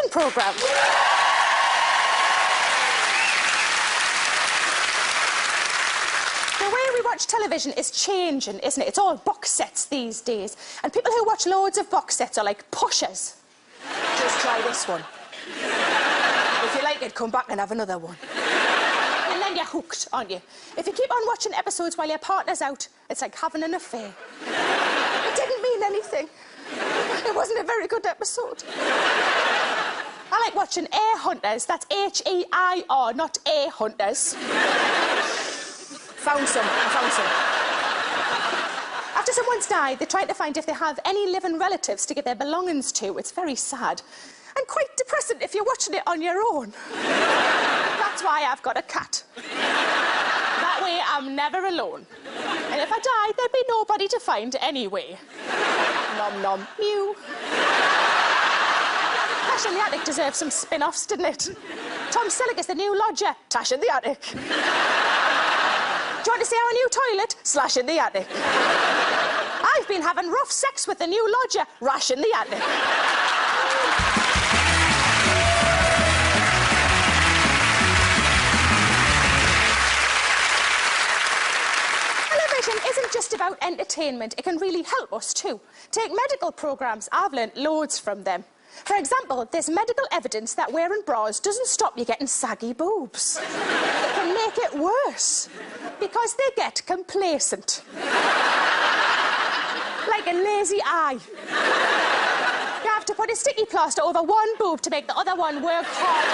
television programme. The way we watch television is changing, isn't it? It's all box sets these days. And people who watch loads of box sets are like pushers. Just try this one. If you like it, come back and have another one. And then you're hooked, aren't you? If you keep on watching episodes while your partner's out, it's like having an affair. It didn't mean anything. It wasn't a very good episode. I like watching Air Hunters. That's H-E-I-R, not A Hunters. I found some. After someone's died, they're trying to find if they have any living relatives to give their belongings to. It's very sad. And quite depressing if you're watching it on your own. That's why I've got a cat. That way I'm never alone. And if I die, there'd be nobody to find anyway. Nom nom, mew. Tash in the Attic deserves some spin-offs, didn't it? Tom Selleck is the new lodger. Tash in the Attic. Do you want to see our new toilet? Slash in the Attic. I've been having rough sex with the new lodger. Rash in the Attic. Television isn't just about entertainment. It can really help us too. Take medical programmes. I've learnt loads from them. For example, there's medical evidence that wearing bras doesn't stop you getting saggy boobs. It can make it worse because they get complacent. Like a lazy eye. You have to put a sticky plaster over one boob to make the other one work harder.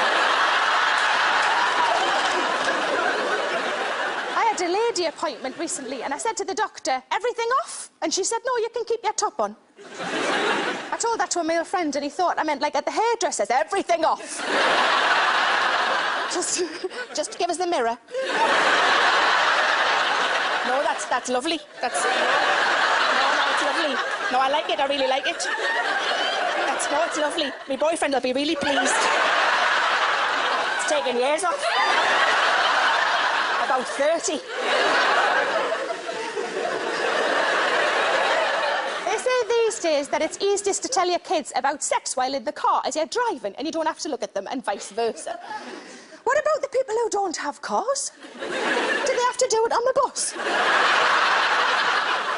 I had a lady appointment recently and I said to the doctor, everything off? And she said, no, you can keep your top on. I told that to a male friend and he thought I meant like at the hairdressers, everything off. Just give us the mirror. No, that's lovely. No, it's lovely. No, I like it, I really like it. It's lovely. My boyfriend will be really pleased. It's taken years off. About 30. They say these days that it's easiest to tell your kids about sex while in the car as you're driving and you don't have to look at them and vice versa. What about the people who don't have cars? Do they have to do it on the bus?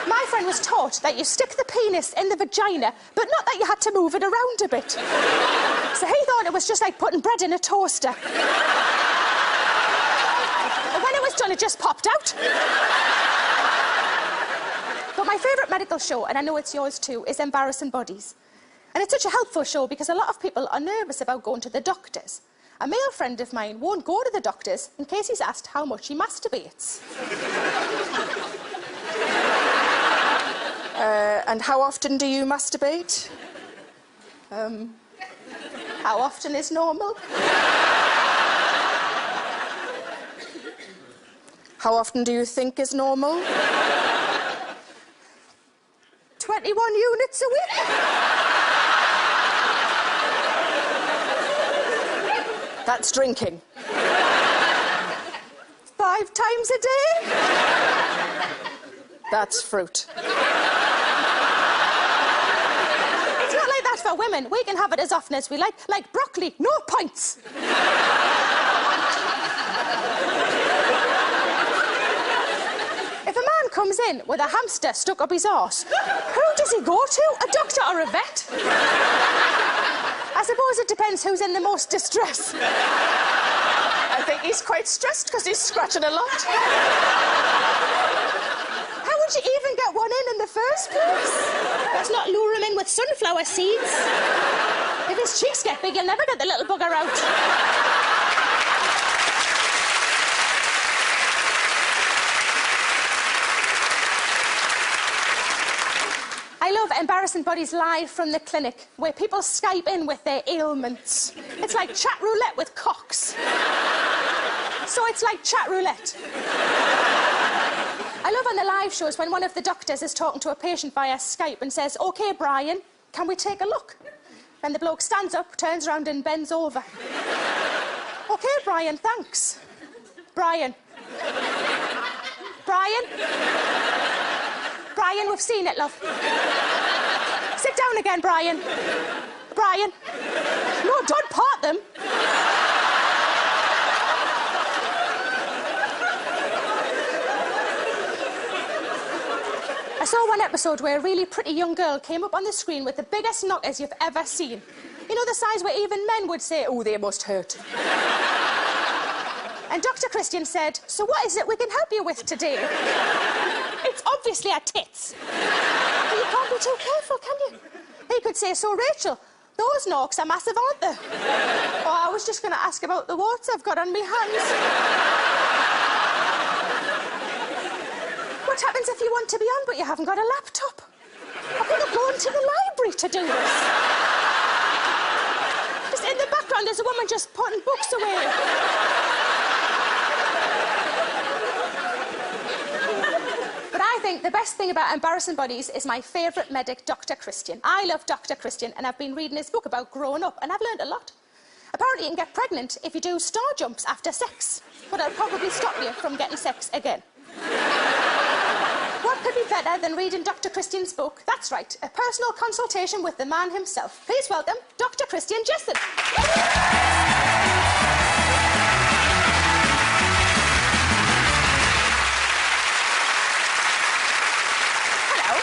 My friend was taught that you stick the penis in the vagina, but not that you had to move it around a bit. So he thought it was just like putting bread in a toaster. And when it was done, it just popped out. But my favourite medical show, and I know it's yours too, is Embarrassing Bodies. And it's such a helpful show because a lot of people are nervous about going to the doctors. A male friend of mine won't go to the doctors in case he's asked how much he masturbates. And how often do you masturbate? How often is normal? How often do you think is normal? 21 units a week. That's drinking. 5 times a day. That's fruit. It's not like that for women. We can have it as often as we like broccoli, no points. If a man comes in with a hamster stuck up his arse, who does he go to? A doctor or a vet? I suppose it depends who's in the most distress. I think he's quite stressed because he's scratching a lot. How would you even get one in the first place? Let's not lure him in with sunflower seeds. If his cheeks get big, you'll never get the little bugger out. I love Embarrassing Bodies live from the clinic, where people Skype in with their ailments. It's like chat roulette with cocks. So it's like chat roulette. I love on the live shows when one of the doctors is talking to a patient via Skype and says, OK, Brian, can we take a look? And the bloke stands up, turns around and bends over. OK, Brian, thanks. Brian. Brian? Brian, we've seen it, love. Sit down again, Brian. Brian. No, don't part them. I saw one episode where a really pretty young girl came up on the screen with the biggest knockers you've ever seen. You know, the size where even men would say, oh, they must hurt. And Dr. Christian said, so what is it we can help you with today? It's obviously our tits. But you can't be too careful, can you? He could say, so Rachel, those knocks are massive, aren't they? Oh, I was just going to ask about the warts I've got on my hands. What happens if you want to be on but you haven't got a laptop? How can you go into the library to do this? Just in the background, there's a woman just putting books away. But I think the best thing about embarrassing bodies is my favourite medic, Dr. Christian. I love Dr. Christian, and I've been reading his book about growing up, and I've learned a lot. Apparently, you can get pregnant if you do star jumps after sex, but it'll probably stop you from getting sex again. What could be better than reading Dr. Christian's book? That's right, a personal consultation with the man himself. Please welcome Dr. Christian Jessen. Hello.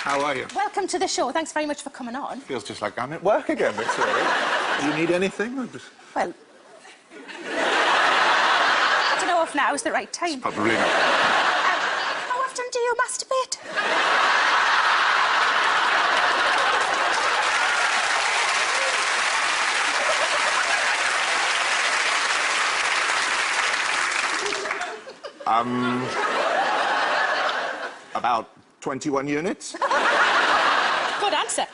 How are you? Welcome to the show. Thanks very much for coming on. Feels just like I'm at work again, Victoria. Do you need anything? Or just... Well, I don't know if now's the right time. Probably not. How often do you masturbate? About 21 units. Good answer.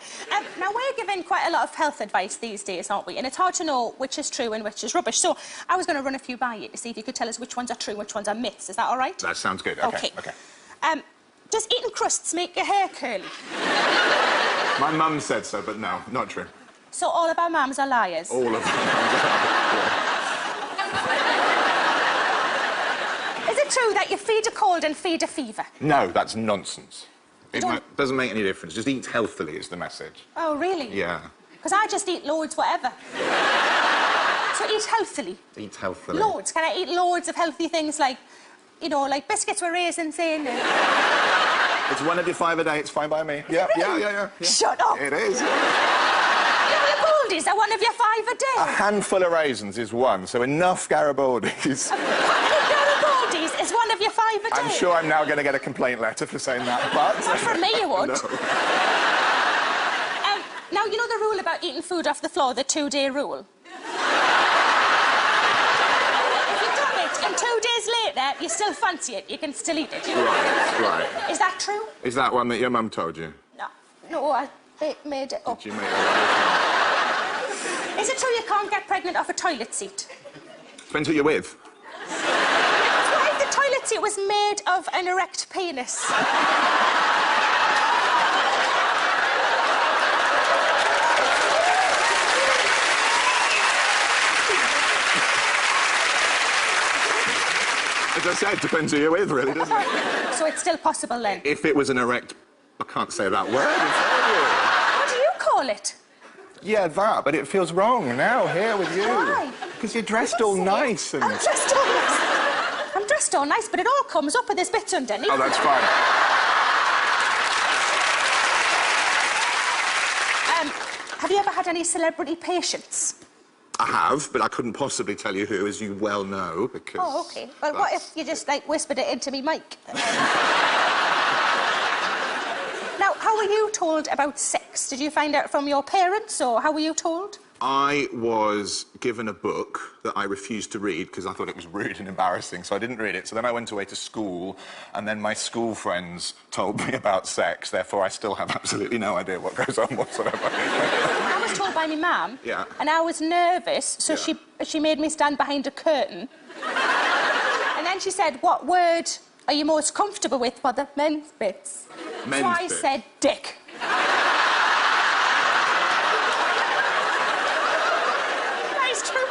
Now, we're given quite a lot of health advice these days, aren't we? And it's hard to know which is true and which is rubbish. So I was going to run a few by you to see if you could tell us which ones are true and which ones are myths. Is that all right? That sounds good. Okay. Does eating crusts make your hair curly? My mum said so, but no, not true. So all of our mums are liars? All of them. Is it true that you feed a cold and feed a fever? No, that's nonsense. It doesn't make any difference. Just eat healthily is the message. Oh, really? Yeah. Because I just eat loads whatever. So eat healthily? Eat healthily. Loads. Can I eat loads of healthy things like, you know, like biscuits with raisins in? It's one of your 5 a day. It's fine by me. Yeah, Really? yeah. Shut up. It is. Garibaldis are one of your 5 a day? A handful of raisins is one, so enough Garibaldis. Garibaldis is one of your 5 a day? I'm sure I'm now going to get a complaint letter for saying that, but... Not from me, you won't. No. Now, you know the rule about eating food off the floor, the 2-day rule? If you've done it and 2 days later you still fancy it, you can still eat it, you know? Right. Is that true? Is that one that your mum told you? No, I made it up. Did you make that? Is it true you can't get pregnant off a toilet seat? Depends who you're with. What if the toilet seat was made of an erect penis? As I said, depends who you're with, really, doesn't it? So it's still possible, then? If it was an erect... I can't say that word. What do you call it? Yeah, that, but it feels wrong now, here with you. Why? Because you're dressed all nice and... I'm dressed all nice. I'm dressed all nice, but it all comes up with this bits underneath. Oh, that's fine. Have you ever had any celebrity patients? I have, but I couldn't possibly tell you who, as you well know, because... Oh, OK. Well, what if you just, like, whispered it into me mic? Now, how were you told about sex? Did you find out from your parents, or how were you told? I was given a book that I refused to read because I thought it was rude and embarrassing, so I didn't read it. So then I went away to school, and then my school friends told me about sex. Therefore, I still have absolutely no idea what goes on whatsoever. I was told by my mum. Yeah. And I was nervous, so she made me stand behind a curtain. And then she said, what word are you most comfortable with for the men's bits? Men's so I bits. said dick. That is true.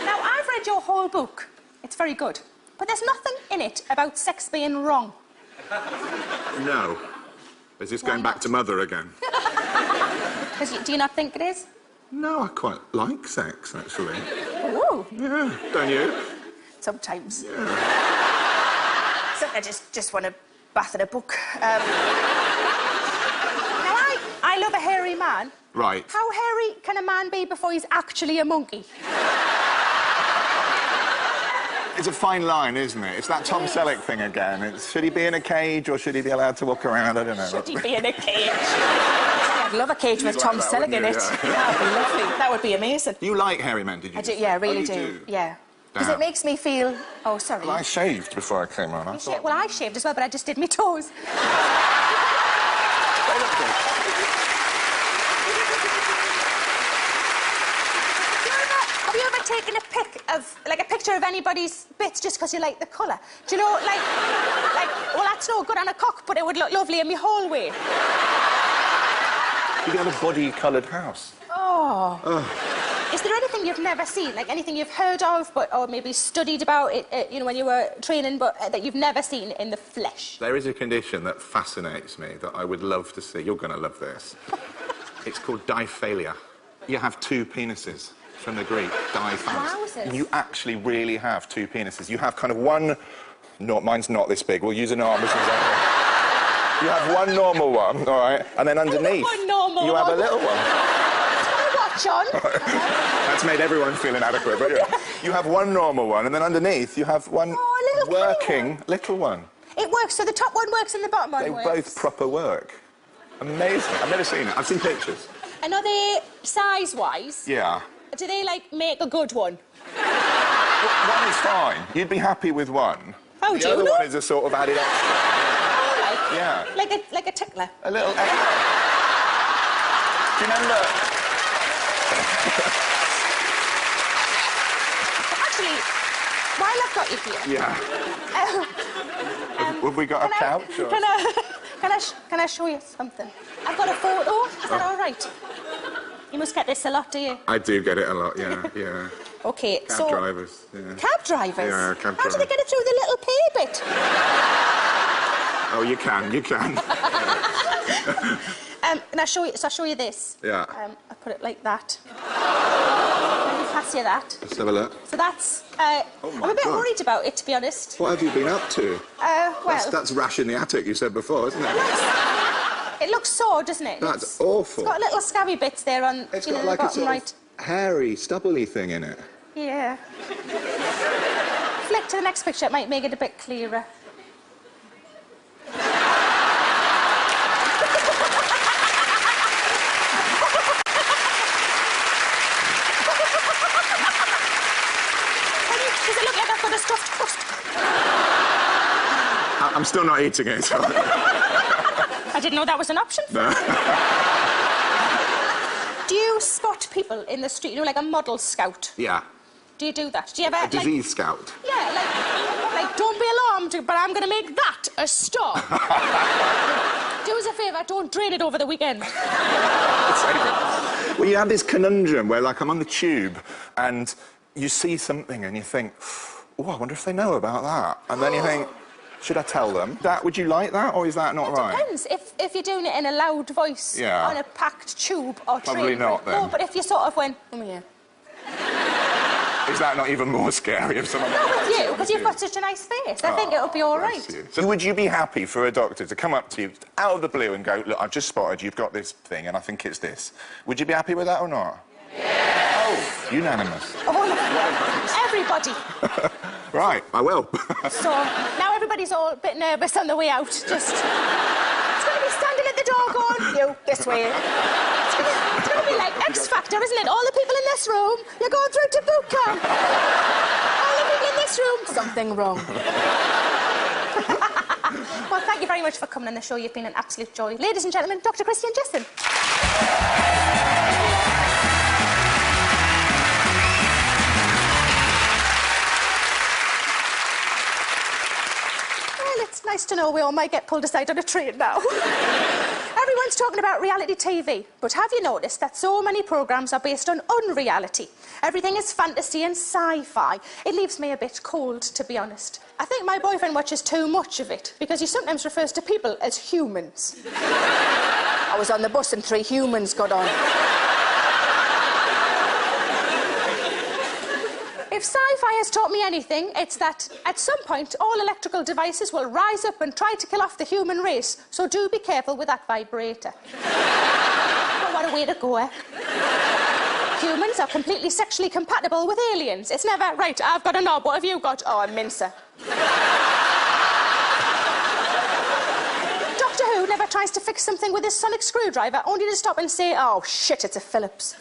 Now, I've read your whole book. It's very good. But there's nothing in it about sex being wrong. No. Is this going back to Mother again? Do you not think it is? No, I quite like sex, actually. Ooh. Yeah, don't you? Sometimes. Yeah. So I just want to bath in a book. Now, I love a hairy man. Right. How hairy can a man be before he's actually a monkey? It's a fine line, isn't it? It's that Tom Selleck thing again. Should he be in a cage or should he be allowed to walk around? I don't know. Should he be in a cage? I'd love a cage with Tom Selleck in it. Yeah. That would be lovely. That would be amazing. You like hairy men, did you? I do, yeah, I really you do. Yeah. Because it makes me feel... Oh, sorry. Well, I shaved before I came on. Well, I shaved as well, but I just did my toes. Have you ever taken a picture of anybody's bits just because you like the colour? Do you know, well, that's no good on a cock, but it would look lovely in my hallway. You could have a body-coloured house. Oh. Is there anything you've never seen, like anything you've heard of, or maybe studied about, you know, when you were training, but that you've never seen in the flesh? There is a condition that fascinates me that I would love to see. You're going to love this. It's called diphalia. You have two penises, from the Greek, Wowzers. You actually really have two penises. You have kind of one... No, mine's not this big. We'll use an arm as an example. You have one normal one, all right? And then underneath, you have a little one. John. That's made everyone feel inadequate, but yeah. You have one normal one, and then underneath you have one working little one. It works, so the top one works and the bottom one works? They both proper work. Amazing. I've never seen it. I've seen pictures. And are they size-wise? Yeah. Do they, like, make a good one? One is fine. You'd be happy with one. Oh, the other one is a sort of added extra. Oh, Yeah. Like a tickler? A little extra. Do you remember... Actually, while I've got you here... Yeah. Have we got a couch? Or... Can I show you something? I've got a photo. Is that all right? You must get this a lot, do you? I do get it a lot, yeah, yeah. OK, Cab drivers, yeah. Cab drivers? Yeah, cab drivers. How do they get it through the little pay bit? Oh, you can. And I'll show you this. Yeah. I put it like that. Let me pass you that. Let's have a look. So that's... I'm a bit worried about it, to be honest. What have you been up to? Well... That's rash in the attic, you said before, isn't it? It looks sore, doesn't it? That's awful. It's got little scabby bits there on, it's you know, got like the bottom a sort right. of hairy, stubbly thing in it. Yeah. Flick to the next picture, it might make it a bit clearer. Does it look like I've got a stuffed crust? I'm still not eating it. I didn't know that was an option. No. Do you spot people in the street, you know, like a model scout? Yeah. Do you do that? Do you ever... A disease scout? Yeah, like, don't be alarmed, but I'm going to make that a star. Do us a favour, don't drain it over the weekend. Well, you have this conundrum where, like, I'm on the tube and you see something and you think, oh, I wonder if they know about that. And then you think, should I tell them? Would you like that, or is that not right? It depends. If you're doing it in a loud voice on a packed tube or train... Probably not, then. No, but if you sort of went, oh, yeah. Is that not even more scary if someone... No, with you, because you've got such a nice face. I think it'll be all right. So would you be happy for a doctor to come up to you out of the blue and go, look, I've just spotted you've got this thing and I think it's this. Would you be happy with that or not? Yeah. Oh, unanimous. Oh, everybody. Right, I will. So, now everybody's all a bit nervous on the way out. Just... It's going to be standing at the door going, you, this way. It's going to be like X Factor, isn't it? All the people in this room, you're going through to boot camp. All the people in this room, something wrong. Well, thank you very much for coming on the show. You've been an absolute joy. Ladies and gentlemen, Dr. Christian Jessen. It's nice to know we all might get pulled aside on a train now. Everyone's talking about reality TV, but have you noticed that so many programmes are based on unreality? Everything is fantasy and sci-fi. It leaves me a bit cold, to be honest. I think my boyfriend watches too much of it, because he sometimes refers to people as humans. I was on the bus and 3 humans got on. If sci-fi has taught me anything, it's that at some point all electrical devices will rise up and try to kill off the human race, so do be careful with that vibrator. But what a way to go, eh? Humans are completely sexually compatible with aliens. It's never, right, I've got a knob, what have you got? Oh, a mincer. Doctor Who never tries to fix something with his sonic screwdriver, only to stop and say, oh, shit, it's a Phillips.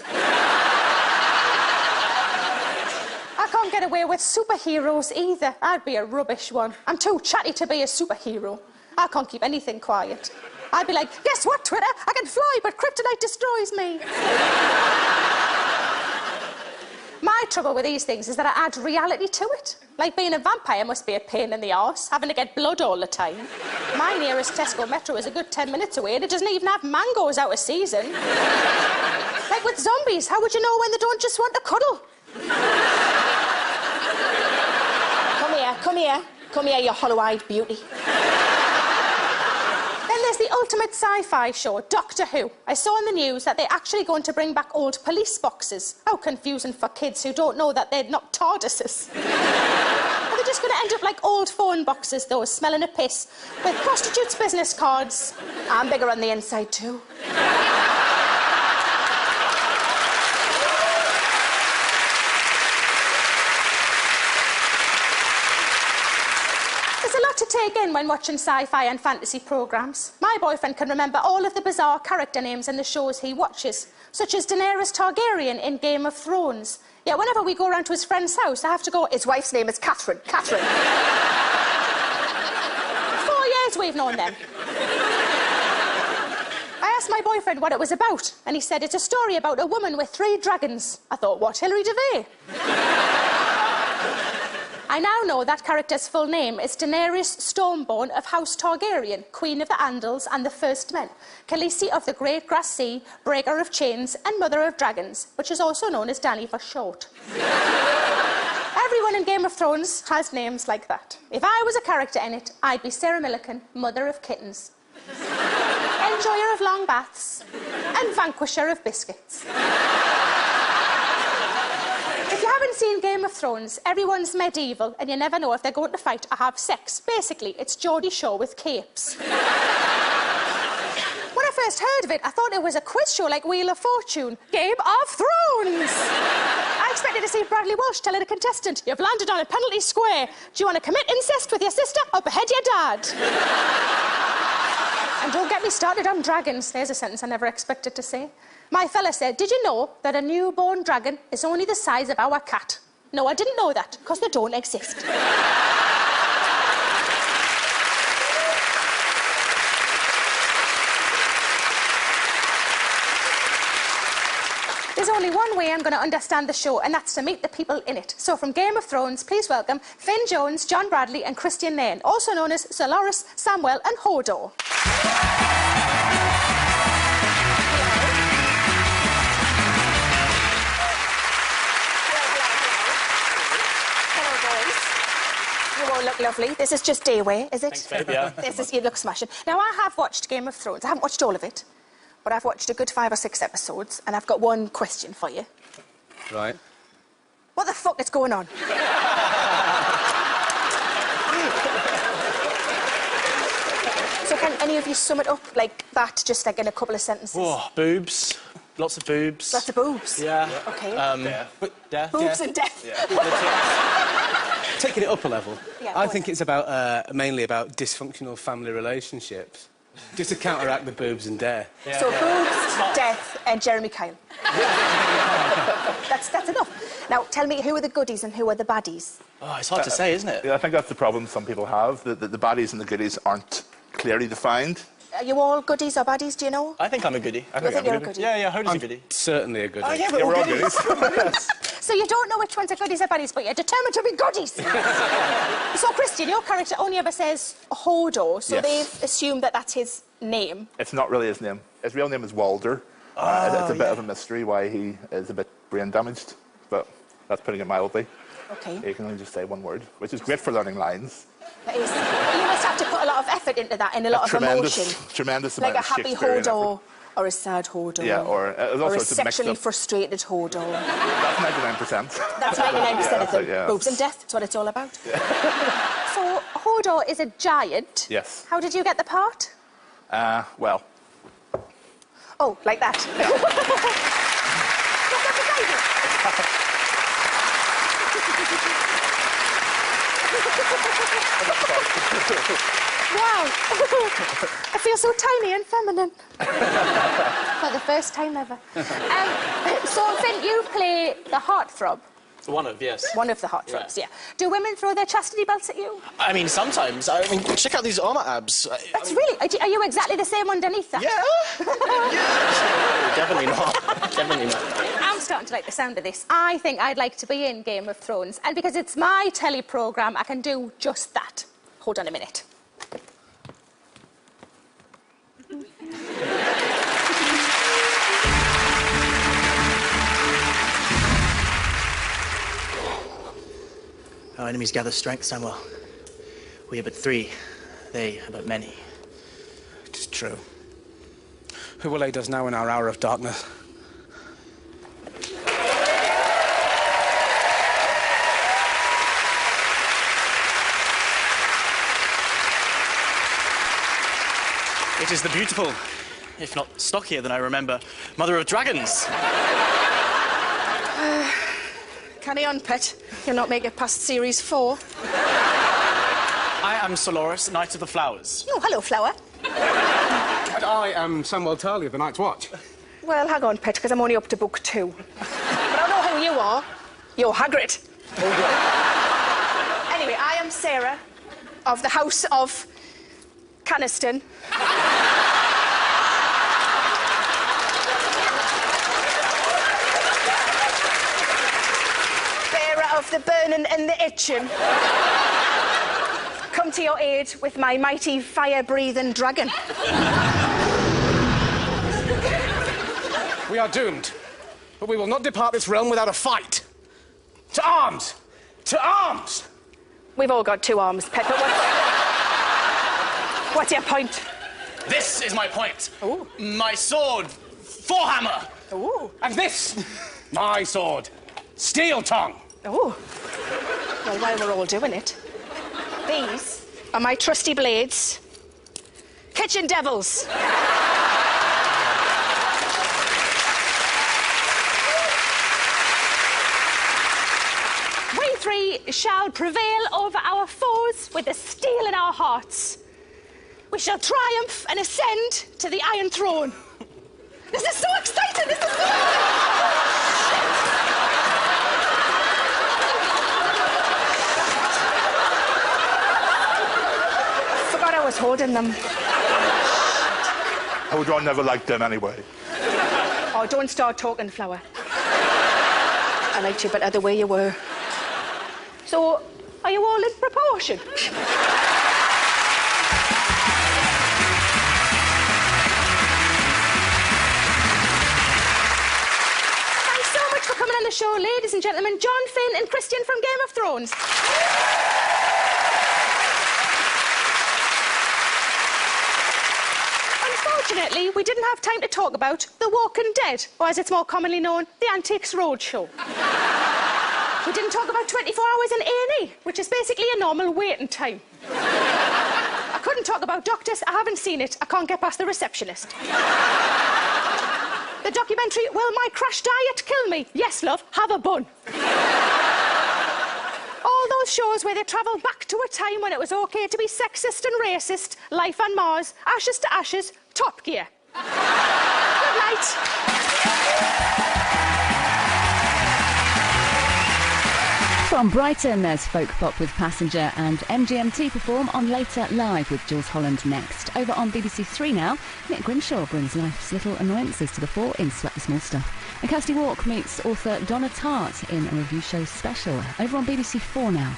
I can't get away with superheroes either. I'd be a rubbish one. I'm too chatty to be a superhero. I can't keep anything quiet. I'd be like, guess what, Twitter? I can fly, but kryptonite destroys me. My trouble with these things is that I add reality to it. Like being a vampire must be a pain in the arse, having to get blood all the time. My nearest Tesco Metro is a good 10 minutes away and it doesn't even have mangoes out of season. Like with zombies, how would you know when they don't just want to cuddle? Come here, you hollow-eyed beauty. Then there's the ultimate sci-fi show, Doctor Who. I saw in the news that they're actually going to bring back old police boxes. How confusing for kids who don't know that they're not TARDISes. Are they just going to end up like old phone boxes, though, smelling of piss, with prostitutes' business cards? I'm bigger on the inside, too. To take in when watching sci-fi and fantasy programmes. My boyfriend can remember all of the bizarre character names in the shows he watches, such as Daenerys Targaryen in Game of Thrones. Yeah, whenever we go around to his friend's house, I have to go, his wife's name is Catherine. 4 years we've known them. I asked my boyfriend what it was about, and he said it's a story about a woman with 3 dragons. I thought, what, Hilary Devey? I now know that character's full name is Daenerys Stormborn of House Targaryen, Queen of the Andals and the First Men, Khaleesi of the Great Grass Sea, Breaker of Chains and Mother of Dragons, which is also known as Dany for short. Everyone in Game of Thrones has names like that. If I was a character in it, I'd be Sarah Millican, Mother of Kittens, Enjoyer of Long Baths and Vanquisher of Biscuits. If you haven't seen Game of Thrones, everyone's medieval and you never know if they're going to fight or have sex. Basically, it's Geordie Shore with capes. When I first heard of it, I thought it was a quiz show like Wheel of Fortune. Game of Thrones! I expected to see Bradley Walsh telling a contestant, you've landed on a penalty square. Do you want to commit incest with your sister or behead your dad? And don't get me started on dragons. There's a sentence I never expected to say. My fella said, did you know that a newborn dragon is only the size of our cat? No, I didn't know that, because they don't exist. There's only one way I'm going to understand the show, and that's to meet the people in it. So from Game of Thrones, please welcome Finn Jones, John Bradley and Christian Nairn, also known as Sir Loris, Samwell and Hodor. Look lovely. This is just day wear, is it? Thanks, babe, yeah. You look smashing. Now, I have watched Game of Thrones. I haven't watched all of it, but I've watched a good 5 or 6 episodes, and I've got one question for you. Right. What the fuck is going on? So can any of you sum it up like that, just like in a couple of sentences? Oh, boobs. Lots of boobs. Lots of boobs? Yeah. OK. Death. Boobs and death. Yeah. Taking it up a level, yeah, I think it's about mainly about dysfunctional family relationships, just to counteract the boobs and death. Yeah, so boobs, death, and Jeremy Kyle. That's enough. Now, tell me, who are the goodies and who are the baddies? Oh, it's hard to say, isn't it? Yeah, I think that's the problem some people have. The baddies and the goodies aren't clearly defined. Are you all goodies or baddies, do you know? I think I'm a goodie. I think you're a goodie? Yeah, Hoda's a goodie. Certainly a goodie. Oh, yeah, we're all goodies. So you don't know which ones are goodies or baddies, but you're determined to be goodies. So, Christian, your character only ever says Hodor, so yes. they've assumed that that's his name. It's not really his name. His real name is Walder. It's a bit of a mystery why he is a bit brain damaged, but that's putting it mildly. OK. You can only just say one word, which is great for learning lines. That is. You must have to put a lot of effort into that and a lot of emotion. Tremendous like amount a of happy Shakespearean Hodor Or a sad hoarder. Yeah, or a it's a sexually frustrated hoarder. That's 99%. That's 99% of them. Yeah. Boobs and death, that's what it's all about. So, Hodor is a giant. Yes. How did you get the part? Well. Oh, like that. Wow. I feel so tiny and feminine. For the first time ever. So, Finn, you play the heartthrob. One of, yes. One of the heartthrobs, yeah. Do women throw their chastity belts at you? I mean, sometimes. I mean, check out these armour abs. That's really... Are you exactly the same underneath that? Yeah. Yeah. Definitely not. Definitely not. I'm starting to like the sound of this. I think I'd like to be in Game of Thrones, and because it's my telly programme, I can do just that. Hold on a minute. Our enemies gather strength, Samuel. We are but 3, they are but many. It is true. Who will aid us now in our hour of darkness? It is the beautiful, if not stockier than I remember, Mother of Dragons. Carry on, pet. You'll not make it past Series 4. I am Soloris, Knight of the Flowers. Oh, hello, Flower. And I am Samuel Turley of the Night's Watch. Well, hang on, pet, because I'm only up to book 2. But I know who you are. You're Hagrid. Anyway, I am Sarah of the House of Caniston. Bearer of the burning and the itching. Come to your aid with my mighty fire-breathing dragon. We are doomed, but we will not depart this realm without a fight. To arms! To arms! We've all got 2 arms, pet, but what's your point? This is my point. Ooh. My sword, Forehammer. Ooh. And this, my sword, Steel Tongue. Oh. Well, while we're all doing it, these are my trusty blades. Kitchen Devils. We 3 shall prevail over our foes with the steel in our hearts. We shall triumph and ascend to the Iron Throne. This is so exciting! This is so I forgot I was holding them. I never liked them anyway. Oh, don't start talking, Flower. I liked you better the way you were. So, are you all in proportion? On the show, ladies and gentlemen, John, Finn and Christian from Game of Thrones. Unfortunately, we didn't have time to talk about The Walking Dead, or as it's more commonly known, The Antiques Roadshow. We didn't talk about 24 hours in A&E, which is basically a normal waiting time. I couldn't talk about Doctors, I haven't seen it, I can't get past the receptionist. The documentary, Will My Crash Diet Kill Me? Yes, love, have a bun. All those shows where they travel back to a time when it was OK to be sexist and racist, Life on Mars, Ashes to Ashes, Top Gear. Good night. From Brighton, there's Folk Pop with Passenger, and MGMT perform on Later Live with Jules Holland next. Over on BBC 3 now, Nick Grinshaw brings life's little annoyances to the fore in Sweat the Small Stuff. And Kirsty Walk meets author Donna Tartt in a review show special. Over on BBC 4 now.